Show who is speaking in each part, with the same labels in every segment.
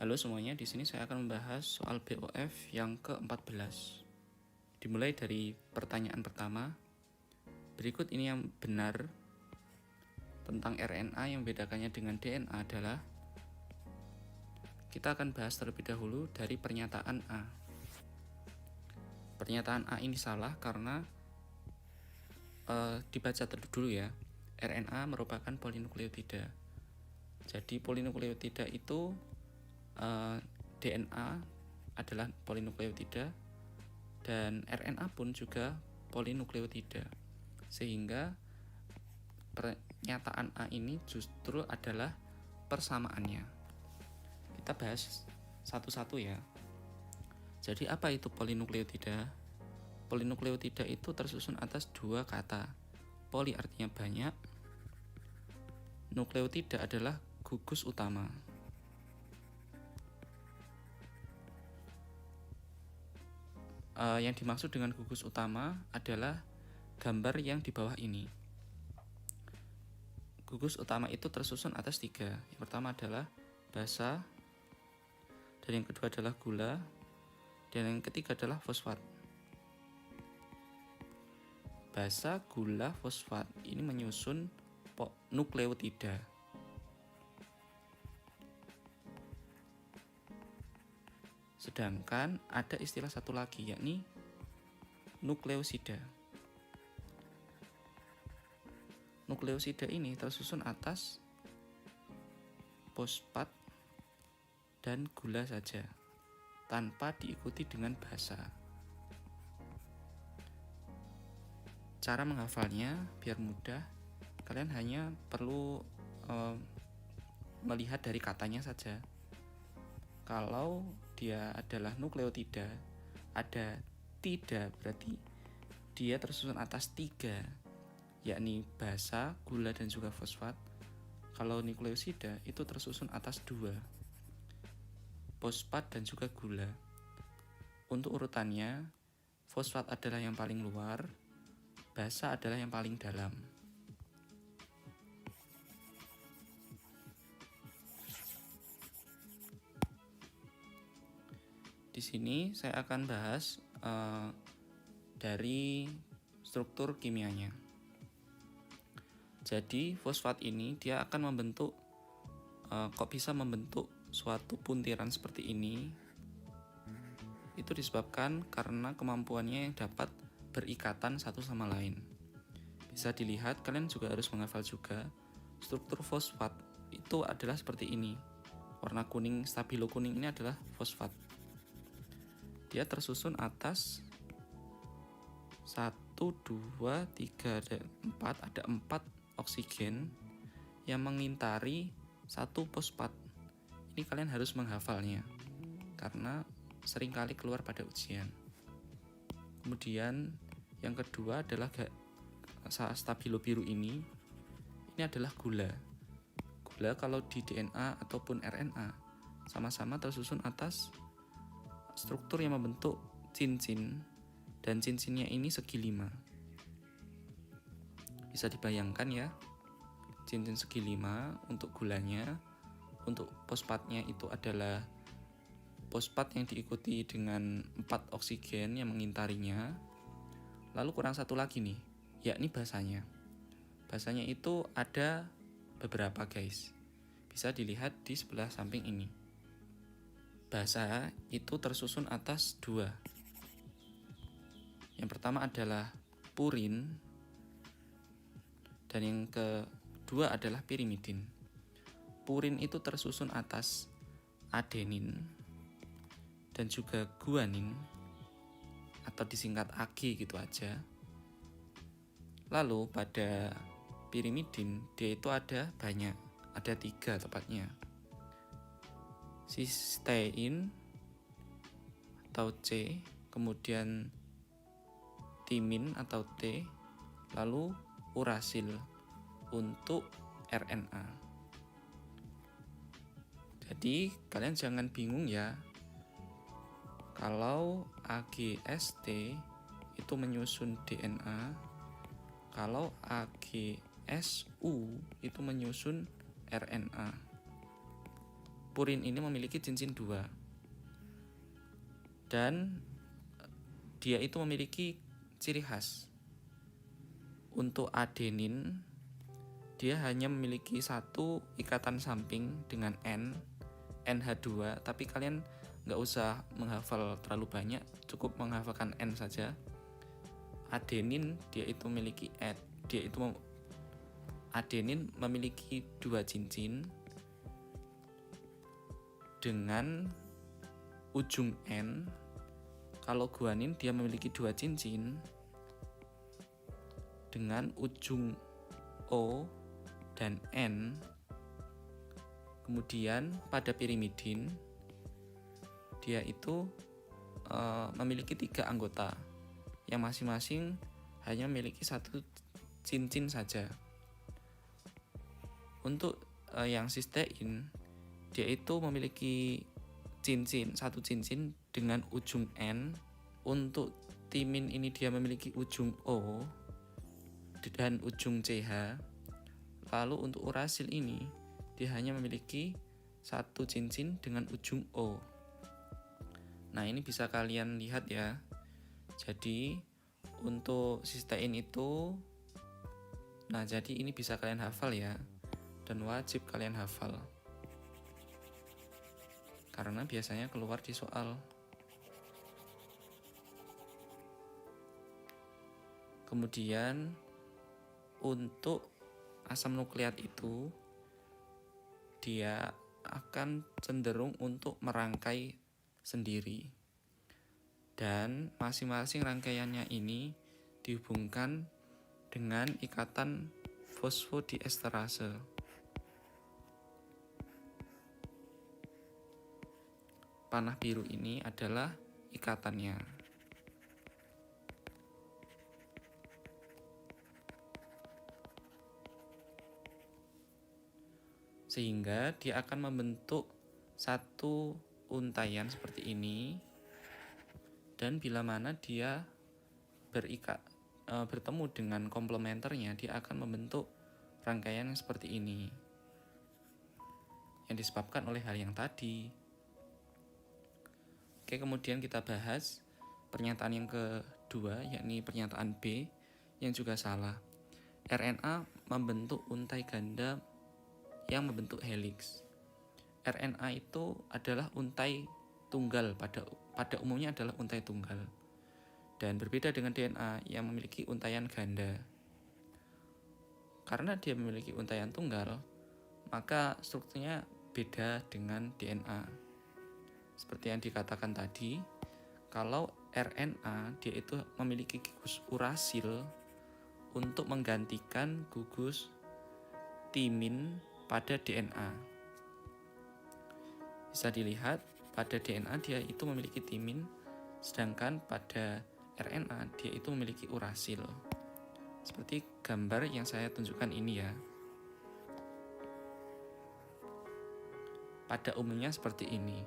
Speaker 1: Halo semuanya, di sini saya akan membahas soal BOF yang ke-14. Dimulai dari pertanyaan pertama. Berikut ini yang benar tentang RNA yang membedakannya dengan DNA adalah, kita akan bahas terlebih dahulu dari pernyataan A. Pernyataan A ini salah karena dibaca terlebih dulu ya. RNA merupakan polinukleotida. Jadi polinukleotida itu DNA adalah polinukleotida dan RNA pun juga polinukleotida, sehingga pernyataan A ini justru adalah persamaannya. Kita bahas satu-satu ya. Jadi apa itu polinukleotida? Polinukleotida itu tersusun atas dua kata. Poli artinya banyak, nukleotida adalah gugus utama. Yang dimaksud dengan gugus utama adalah gambar yang di bawah ini. Gugus utama itu tersusun atas tiga. Yang pertama adalah basa, dan yang kedua adalah gula, dan yang ketiga adalah fosfat. Basa, gula, fosfat ini menyusun nukleotida. Sedangkan ada istilah satu lagi, yakni nukleosida. Nukleosida ini tersusun atas fosfat dan gula saja, tanpa diikuti dengan basa. Cara menghafalnya biar mudah, kalian hanya perlu melihat dari katanya saja. Kalau dia adalah nukleotida, ada tidak, berarti dia tersusun atas tiga, yakni basa, gula, dan juga fosfat. Kalau nukleosida itu tersusun atas dua, fosfat dan juga gula. Untuk urutannya, fosfat adalah yang paling luar, basa adalah yang paling dalam. Di sini saya akan bahas dari struktur kimianya. Jadi fosfat ini dia akan membentuk, kok bisa membentuk suatu puntiran seperti ini? Itu disebabkan karena kemampuannya yang dapat berikatan satu sama lain. Bisa dilihat, kalian juga harus menghafal juga, struktur fosfat itu adalah seperti ini. Warna kuning, stabilo kuning ini adalah fosfat. Dia tersusun atas 1, 2, 3, dan 4. Ada 4 oksigen yang mengintari satu fosfat. Ini kalian harus menghafalnya karena seringkali keluar pada ujian. Kemudian yang kedua adalah stabilo biru ini adalah gula. Gula kalau di DNA ataupun RNA sama-sama tersusun atas struktur yang membentuk cincin, dan cincinnya ini segi 5. Bisa dibayangkan ya, cincin segi 5 untuk gulanya. Untuk fosfatnya itu adalah fosfat yang diikuti dengan 4 oksigen yang mengintarinya. Lalu kurang satu lagi nih, yakni basanya. Basanya itu ada beberapa guys. Bisa dilihat di sebelah samping ini. Basa itu tersusun atas 2. Yang pertama adalah purin, dan yang kedua adalah pirimidin. Purin itu tersusun atas adenin dan juga guanin, atau disingkat Ag gitu aja. Lalu pada pirimidin dia itu ada banyak, ada 3 tepatnya. Sistein atau C, kemudian timin atau T, lalu urasil untuk RNA. Jadi kalian jangan bingung ya, kalau AGST itu menyusun DNA, kalau AGSU itu menyusun RNA. purin ini memiliki cincin 2. Dan dia itu memiliki ciri khas. Untuk adenin, dia hanya memiliki satu ikatan samping dengan NH2, tapi kalian nggak usah menghafal terlalu banyak, cukup menghafalkan N saja. Adenin adenin memiliki 2 cincin dengan ujung N. Kalau guanin dia memiliki 2 cincin dengan ujung O dan N. Kemudian pada pirimidin dia itu memiliki 3 anggota yang masing-masing hanya memiliki 1 cincin saja. Untuk yang sistein dia itu memiliki 1 cincin dengan ujung N. Untuk timin ini dia memiliki ujung O dan ujung CH. Lalu untuk urasil ini dia hanya memiliki 1 cincin dengan ujung O. Nah, ini bisa kalian lihat ya. Jadi untuk sistein itu, nah jadi ini bisa kalian hafal ya, dan wajib kalian hafal karena biasanya keluar di soal. Kemudian untuk asam nukleat itu dia akan cenderung untuk merangkai sendiri, dan masing-masing rangkaiannya ini dihubungkan dengan ikatan fosfodiesterase. Panah biru ini adalah ikatannya. Sehingga dia akan membentuk satu untaian seperti ini, dan bila mana dia bertemu dengan komplementernya, dia akan membentuk rangkaian yang seperti ini, yang disebabkan oleh hal yang tadi. Oke, kemudian kita bahas pernyataan yang kedua, yakni pernyataan B yang juga salah. RNA membentuk untai ganda yang membentuk helix. RNA itu adalah untai tunggal, pada umumnya adalah untai tunggal, dan berbeda dengan DNA yang memiliki untaian ganda. Karena dia memiliki untaian tunggal, maka strukturnya beda dengan DNA. Seperti yang dikatakan tadi, kalau RNA dia itu memiliki gugus urasil untuk menggantikan gugus timin pada DNA. Bisa dilihat pada DNA dia itu memiliki timin, sedangkan pada RNA dia itu memiliki urasil. Seperti gambar yang saya tunjukkan ini ya. Pada umumnya seperti ini,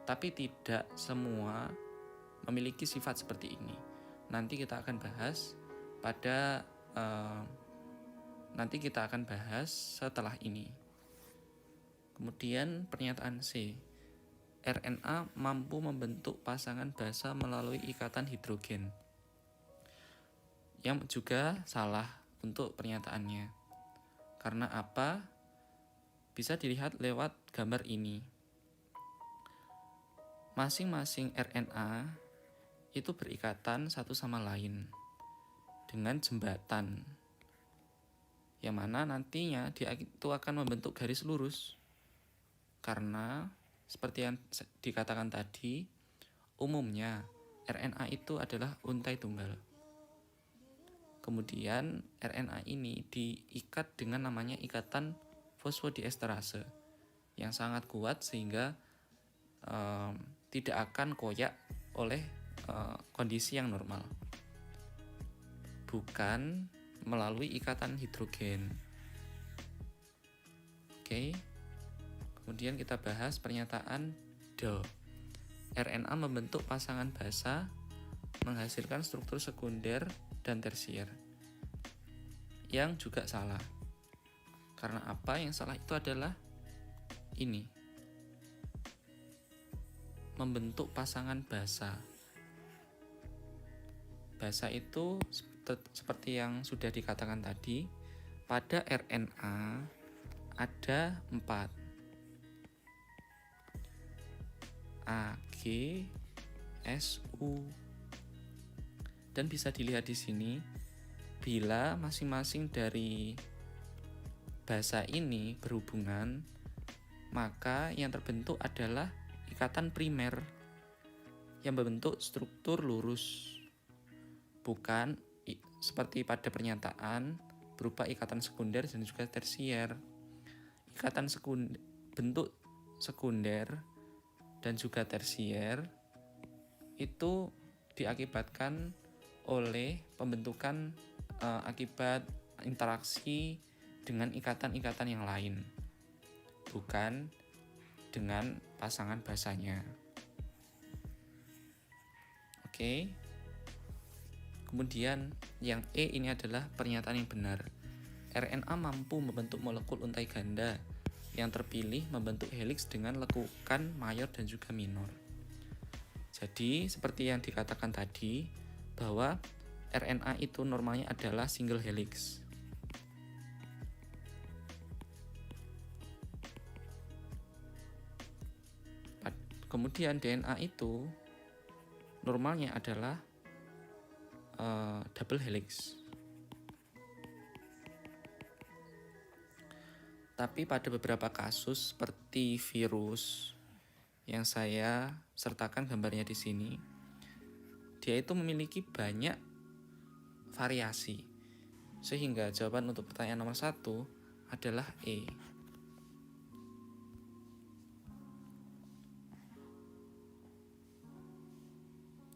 Speaker 1: tapi tidak semua memiliki sifat seperti ini. Nanti kita akan bahas setelah ini. Kemudian pernyataan C, RNA mampu membentuk pasangan basa melalui ikatan hidrogen, yang juga salah untuk pernyataannya. Karena apa? Bisa dilihat lewat gambar ini. Masing-masing RNA itu berikatan satu sama lain dengan jembatan, yang mana nantinya dia itu akan membentuk garis lurus. Karena seperti yang dikatakan tadi, umumnya RNA itu adalah untai tunggal. Kemudian RNA ini diikat dengan namanya ikatan fosfodiesterase yang sangat kuat, sehingga tidak akan koyak oleh kondisi yang normal, bukan melalui ikatan hidrogen. Oke. Kemudian kita bahas pernyataan D. RNA membentuk pasangan basa menghasilkan struktur sekunder dan tersier, yang juga salah. Karena apa? Yang salah itu adalah ini. membentuk pasangan basa. Basa itu seperti yang sudah dikatakan tadi, pada RNA ada 4. A, G, S, U. Dan bisa dilihat di sini, bila masing-masing dari basa ini berhubungan, maka yang terbentuk adalah ikatan primer yang membentuk struktur lurus, bukan seperti pada pernyataan berupa ikatan sekunder dan juga tersier. Ikatan bentuk sekunder dan juga tersier itu diakibatkan oleh pembentukan akibat interaksi dengan ikatan-ikatan yang lain, bukan dengan pasangan basanya. Oke. Kemudian yang E ini adalah pernyataan yang benar. RNA mampu membentuk molekul untai ganda yang terpilih membentuk heliks dengan lekukan mayor dan juga minor. Jadi seperti yang dikatakan tadi, bahwa RNA itu normalnya adalah single helix. Kemudian DNA itu normalnya adalah double helix. Tapi pada beberapa kasus seperti virus yang saya sertakan gambarnya di sini, dia itu memiliki banyak variasi. Sehingga jawaban untuk pertanyaan nomor 1 adalah E.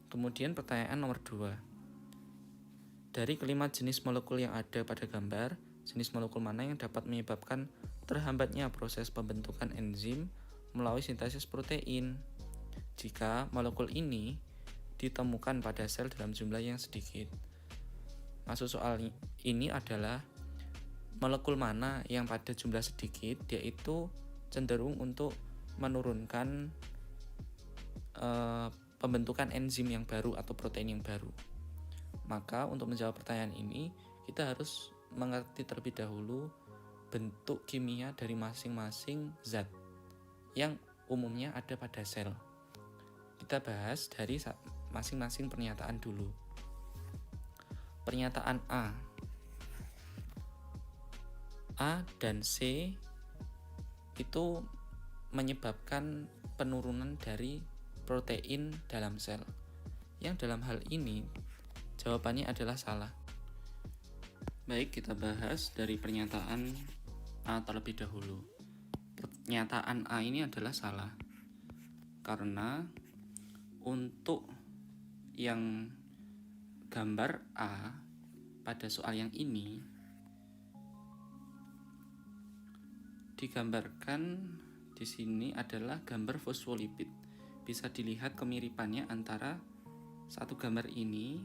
Speaker 1: Kemudian pertanyaan nomor 2. Dari kelima jenis molekul yang ada pada gambar, jenis molekul mana yang dapat menyebabkan terhambatnya proses pembentukan enzim melalui sintesis protein jika molekul ini ditemukan pada sel dalam jumlah yang sedikit? Maksud soal ini adalah molekul mana yang pada jumlah sedikit dia itu cenderung untuk menurunkan pembentukan enzim yang baru atau protein yang baru. Maka untuk menjawab pertanyaan ini, kita harus mengerti terlebih dahulu bentuk kimia dari masing-masing zat yang umumnya ada pada sel. Kita bahas dari masing-masing pernyataan dulu. Pernyataan A. A dan C itu menyebabkan penurunan dari protein dalam sel. Yang dalam hal ini jawabannya adalah salah. Baik, kita bahas dari pernyataan A terlebih dahulu. Pernyataan A ini adalah salah karena untuk yang gambar A pada soal yang ini digambarkan di sini adalah gambar fosfolipid. Bisa dilihat kemiripannya antara satu gambar ini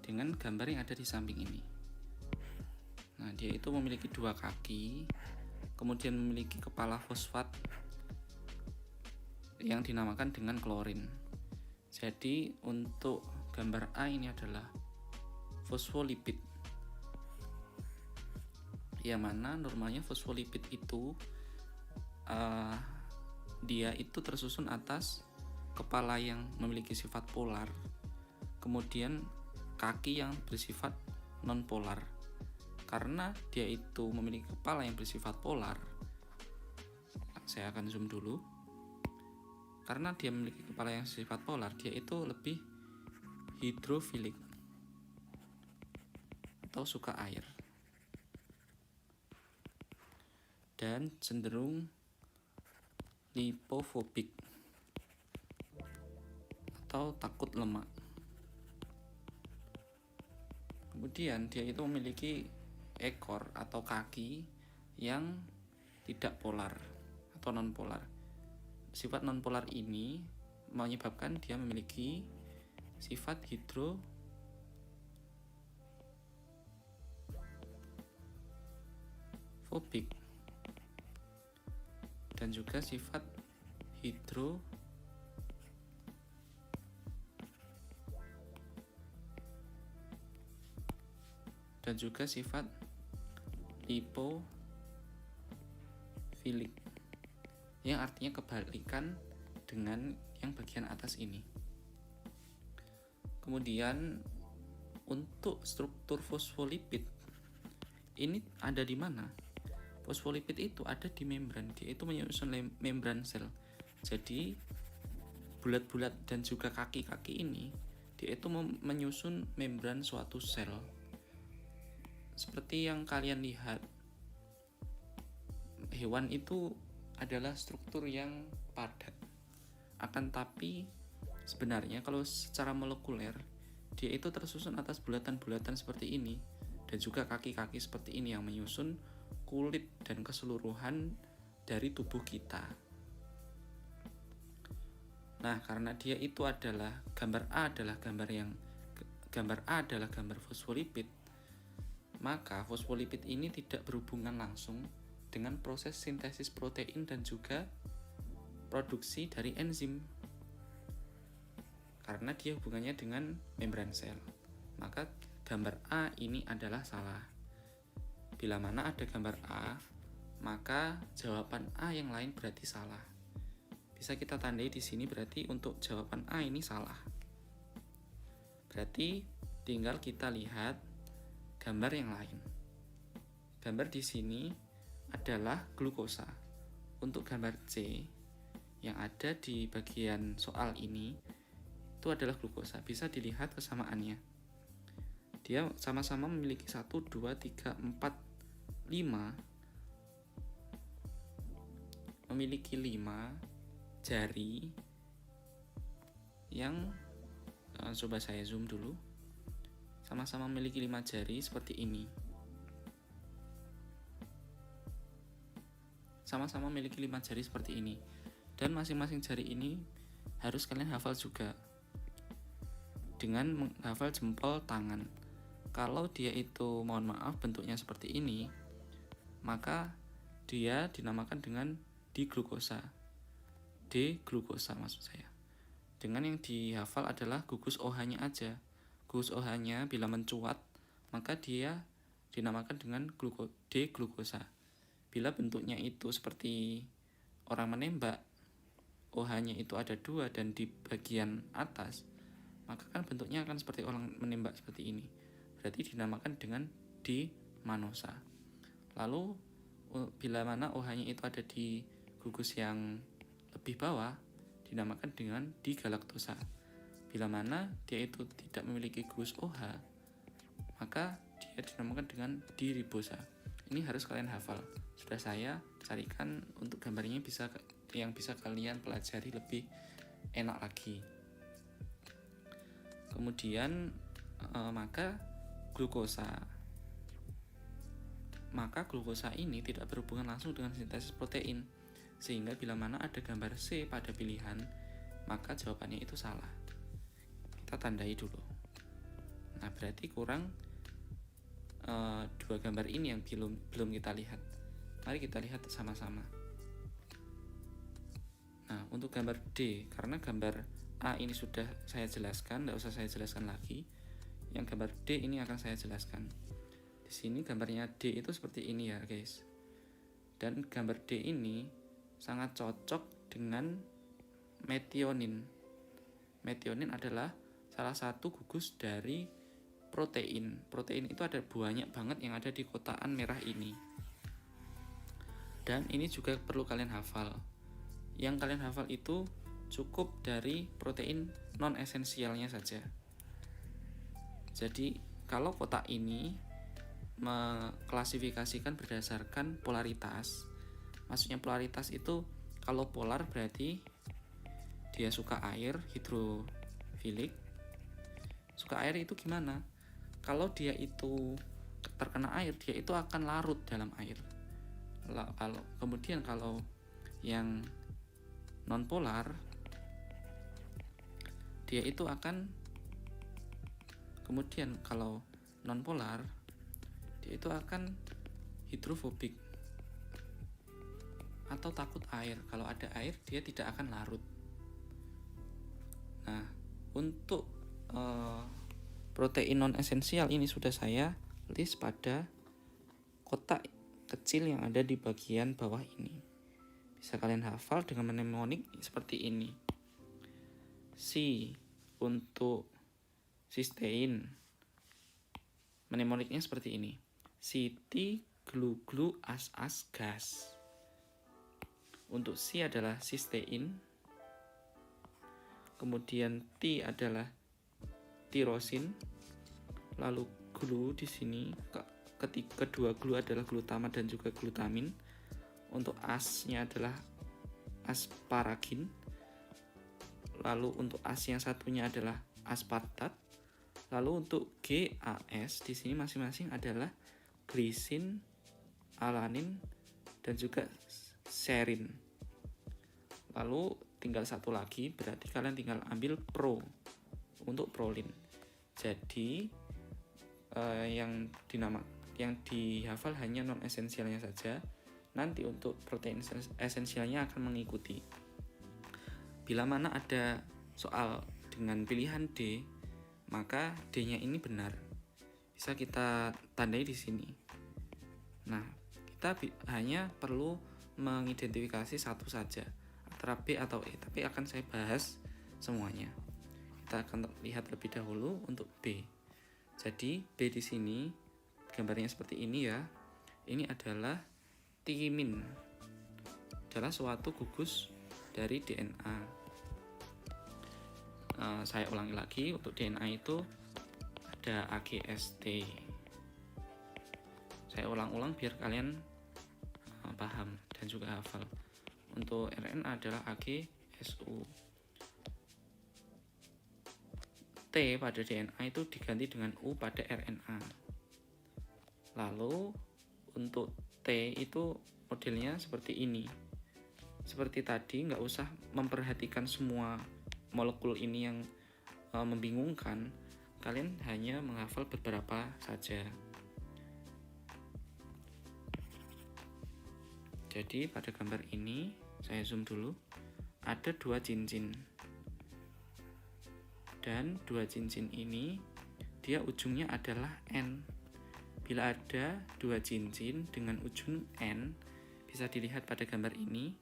Speaker 1: dengan gambar yang ada di samping ini. Nah, dia itu memiliki 2 kaki, kemudian memiliki kepala fosfat yang dinamakan dengan klorin. Jadi untuk gambar A ini adalah fosfolipid, yang mana normalnya fosfolipid itu dia itu tersusun atas kepala yang memiliki sifat polar, kemudian kaki yang bersifat non-polar. Karena dia itu memiliki kepala yang bersifat polar, saya akan zoom dulu. Karena dia memiliki kepala yang bersifat polar, dia itu lebih hidrofilik atau suka air, dan cenderung lipofobik atau takut lemak. Kemudian dia itu memiliki ekor atau kaki yang tidak polar atau non-polar. Sifat non-polar ini menyebabkan dia memiliki sifat hidrofobik dan juga sifat hidrofilik. dan juga sifat lipofilik, yang artinya kebalikan dengan yang bagian atas ini. Kemudian untuk struktur fosfolipid ini ada di mana? Fosfolipid itu ada di membran, dia itu menyusun membran sel. Jadi bulat-bulat dan juga kaki-kaki ini dia itu menyusun membran suatu sel. Seperti yang kalian lihat, hewan itu adalah struktur yang padat. Akan tapi sebenarnya kalau secara molekuler dia itu tersusun atas bulatan-bulatan seperti ini, dan juga kaki-kaki seperti ini yang menyusun kulit dan keseluruhan dari tubuh kita. Nah, karena dia itu adalah gambar A adalah gambar fosfolipid, maka fosfolipid ini tidak berhubungan langsung dengan proses sintesis protein dan juga produksi dari enzim. Karena dia hubungannya dengan membran sel, maka gambar A ini adalah salah. Bila mana ada gambar A, maka jawaban A yang lain berarti salah. Bisa kita tandai di sini, berarti untuk jawaban A ini salah. Berarti tinggal kita lihat gambar yang lain. Gambar di sini adalah glukosa. Untuk gambar C yang ada di bagian soal ini itu adalah glukosa. Bisa dilihat kesamaannya. Dia sama-sama memiliki 1, 2, 3, 4, 5. Memiliki 5 jari yang coba saya zoom dulu. Sama-sama memiliki 5 jari seperti ini. Sama-sama memiliki 5 jari seperti ini. Dan masing-masing jari ini harus kalian hafal juga dengan menghafal jempol tangan. Kalau dia itu, mohon maaf, bentuknya seperti ini, maka dia dinamakan dengan diglukosa. D-glukosa maksud saya. Dengan yang dihafal adalah gugus OH-nya aja. Gugus OH-nya bila mencuat, maka dia dinamakan dengan D-glukosa. Bila bentuknya itu seperti orang menembak, OH-nya itu ada 2 dan di bagian atas, maka kan bentuknya akan seperti orang menembak seperti ini. Berarti dinamakan dengan dimanosa. Lalu bila mana OH-nya itu ada di gugus yang lebih bawah, dinamakan dengan digalaktosa. Bila mana dia itu tidak memiliki gugus OH, maka dia dinamakan dengan diribosa. Ini harus kalian hafal. Sudah saya carikan untuk gambarnya yang bisa kalian pelajari lebih enak lagi. Kemudian maka glukosa ini tidak berhubungan langsung dengan sintesis protein, sehingga bila mana ada gambar C pada pilihan, maka jawabannya itu salah. Kita tandai dulu. Nah, berarti kurang 2 gambar ini yang belum kita lihat. Mari kita lihat sama-sama. Nah, untuk gambar D, karena gambar A ini sudah saya jelaskan, tidak usah saya jelaskan lagi. Yang gambar D ini akan saya jelaskan. Di sini gambarnya D itu seperti ini ya, guys. Dan gambar D ini sangat cocok dengan metionin. Metionin adalah salah satu gugus dari protein. Protein itu ada banyak banget yang ada di kotaan merah ini. Dan ini juga perlu kalian hafal. Yang kalian hafal itu cukup dari protein non-esensialnya saja. Jadi kalau kotak ini mengklasifikasikan berdasarkan polaritas, maksudnya polaritas itu kalau polar berarti dia suka air, hidrofilik. Suka air itu gimana? Kalau dia itu terkena air, dia itu akan larut dalam air. Kemudian kalau yang non polar, dia itu akan, kemudian kalau non polar dia itu akan hidrofobik atau takut air. Kalau ada air dia tidak akan larut. Nah, untuk protein non esensial ini sudah saya list pada kotak kecil yang ada di bagian bawah ini. Bisa kalian hafal dengan mnemonik seperti ini. C untuk cysteine, mnemoniknya seperti ini. City glu glu as as gas. Untuk C adalah cysteine. Kemudian T adalah tirosin. Lalu glu di sini kedua glu adalah glutamat dan juga glutamin. Untuk asnya adalah asparagin. Lalu untuk as yang satunya adalah aspartat. Lalu untuk GAS di sini masing-masing adalah glisin, alanin, dan juga serin. Lalu tinggal satu lagi, berarti kalian tinggal ambil pro untuk prolin. Jadi yang dihafal hanya non esensialnya saja. Nanti untuk protein esensialnya akan mengikuti. Bila mana ada soal dengan pilihan D, maka D-nya ini benar. Bisa kita tandai di sini. Nah, kita hanya perlu mengidentifikasi satu saja, antara B atau E, tapi akan saya bahas semuanya. Kita akan lihat lebih dahulu untuk B. Jadi B di sini gambarnya seperti ini ya. Ini adalah timin, adalah suatu gugus dari DNA. Saya ulangi lagi, untuk DNA itu ada AGST. Saya ulang-ulang biar kalian paham dan juga hafal. Untuk RNA adalah AGSU. T pada DNA itu diganti dengan U pada RNA. Lalu untuk T itu modelnya seperti ini. Seperti tadi, nggak usah memperhatikan semua molekul ini yang membingungkan. Kalian hanya menghafal beberapa saja. Jadi pada gambar ini, saya zoom dulu, ada 2 cincin. Dan 2 cincin ini, dia ujungnya adalah N. Bila ada 2 cincin dengan ujung N, bisa dilihat pada gambar ini.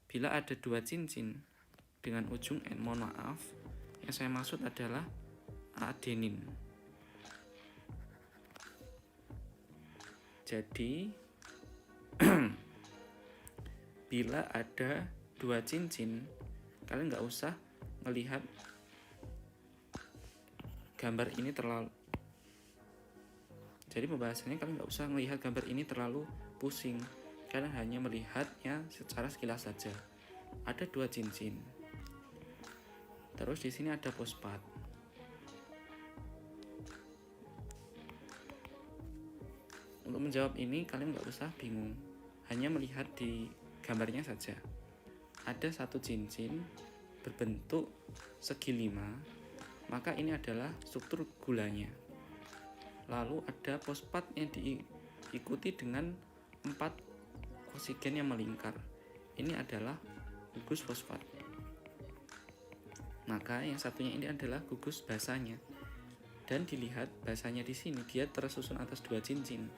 Speaker 1: Bila ada 2 cincin dengan ujung N, mohon maaf, yang saya maksud adalah adenin. Jadi, bila ada 2 cincin, kalian nggak usah melihat gambar ini terlalu. Jadi pembahasannya kalian nggak usah melihat gambar ini terlalu pusing. Kalian hanya melihatnya secara sekilas saja. Ada 2 cincin. Terus di sini ada fosfat. Untuk menjawab ini kalian nggak usah bingung. Hanya melihat di gambarnya saja. Ada 1 cincin berbentuk segi 5. Maka ini adalah struktur gulanya. Lalu ada fosfat yang diikuti dengan 4 oksigen yang melingkar. Ini adalah gugus fosfat. Maka yang satunya ini adalah gugus basanya. Dan dilihat basanya di sini dia tersusun atas 2 cincin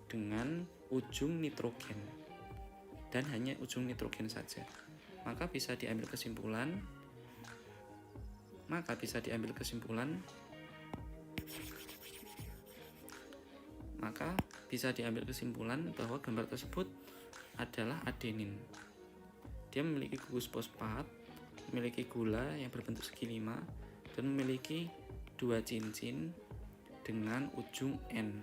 Speaker 1: dengan ujung nitrogen. Dan hanya ujung nitrogen saja. Maka bisa diambil kesimpulan bahwa gambar tersebut adalah adenin. Dia memiliki gugus fosfat, memiliki gula yang berbentuk segi 5, dan memiliki 2 cincin dengan ujung N.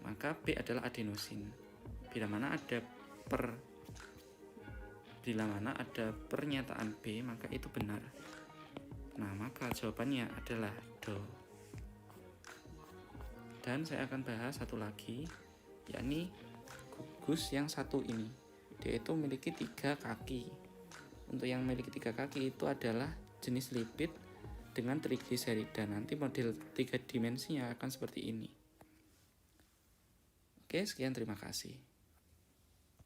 Speaker 1: Maka B adalah adenosin. Bila mana ada pernyataan B, maka itu benar. Nah, maka jawabannya adalah do. Dan saya akan bahas satu lagi, yakni gugus yang satu ini. Dia itu memiliki 3 kaki. Untuk yang memiliki 3 kaki itu adalah jenis lipid dengan trigliserida. Nanti model 3 dimensinya akan seperti ini. Oke, sekian, terima kasih.